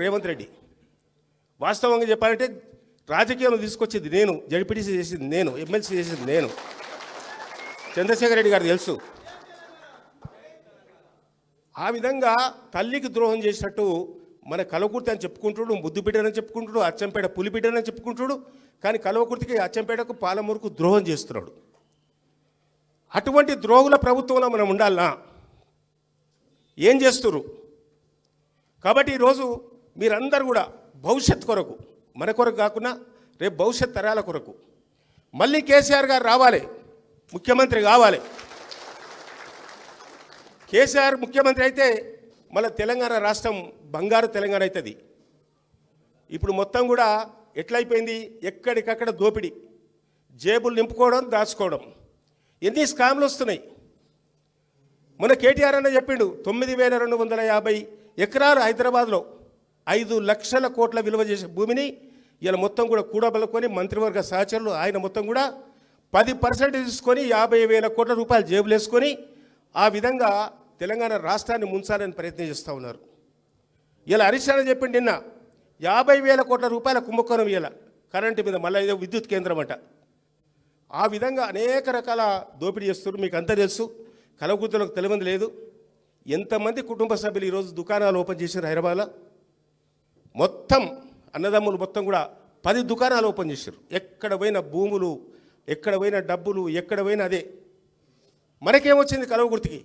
రేవంత్ రెడ్డి వాస్తవంగా చెప్పాలంటే రాజకీయంలో తీసుకొచ్చింది నేను, జడ్పీటీసీ చేసింది నేను, ఎమ్మెల్సీ చేసింది నేను. చంద్రశేఖర్ రెడ్డి గారు తెలుసు. ఆ విధంగా తల్లికి ద్రోహం చేసినట్టు మన కల్వకుర్తి అని చెప్పుకుంటుడు, ముద్దుబిడ్డనని చెప్పుకుంటుడు, అచ్చంపేట పులిబిడ్డనని చెప్పుకుంటుడు. కానీ కల్వకుర్తికి అచ్చంపేటకు పాలమూరుకు ద్రోహం చేస్తున్నాడు. అటువంటి ద్రోహుల ప్రభుత్వంలో మనం ఉండాలనా? ఏం చేస్తున్నారు? కాబట్టి ఈరోజు మీరందరూ కూడా భవిష్యత్ కొరకు, మన కొరకు కాకుండా రేపు భవిష్యత్ తరాల కొరకు మళ్ళీ కేసీఆర్ గారు రావాలి, ముఖ్యమంత్రి కావాలి. కేసీఆర్ ముఖ్యమంత్రి అయితే మళ్ళీ తెలంగాణ రాష్ట్రం బంగారు తెలంగాణ అవుతుంది. ఇప్పుడు మొత్తం కూడా ఎట్లయిపోయింది? ఎక్కడికక్కడ దోపిడీ, జేబులు నింపుకోవడం, దాచుకోవడం. ఎన్ని స్కామ్లు వస్తున్నాయి. మొన్న కేటీఆర్ అన్న చెప్పిండు 9,250 ఎకరాలు హైదరాబాద్లో 5 లక్షల కోట్ల విలువ చేసే భూమిని ఇలా మొత్తం కూడా కూడబలుకొని మంత్రివర్గ సహచరులు ఆయన మొత్తం కూడా 10% తీసుకొని 50,000 కోట్ల రూపాయలు జేబులు వేసుకొని ఆ విధంగా తెలంగాణ రాష్ట్రాన్ని ముంచాలని ప్రయత్నం చేస్తూ ఉన్నారు. ఇలా హరీష్ రావు చెప్పిండి నిన్న 50,000 కోట్ల రూపాయల కుంభకోణం ఇలా కరెంటు మీద, మళ్ళీ ఏదో విద్యుత్ కేంద్రం అంట. ఆ విధంగా అనేక రకాల దోపిడీ చేస్తున్నారు. మీకు అంతా తెలుసు. కల్వకుర్తిలకు తెలియదు లేదు. ఎంతమంది కుటుంబ సభ్యులు ఈరోజు దుకాణాలు ఓపెన్ చేశారు హైదరాబాద్లో. మొత్తం అన్నదమ్ములు మొత్తం కూడా 10 దుకాణాలు ఓపెన్ చేశారు. ఎక్కడ పోయిన భూములు, ఎక్కడ పోయిన డబ్బులు, ఎక్కడ పోయినా అదే. మనకేమొచ్చింది కల్వకుర్తికి?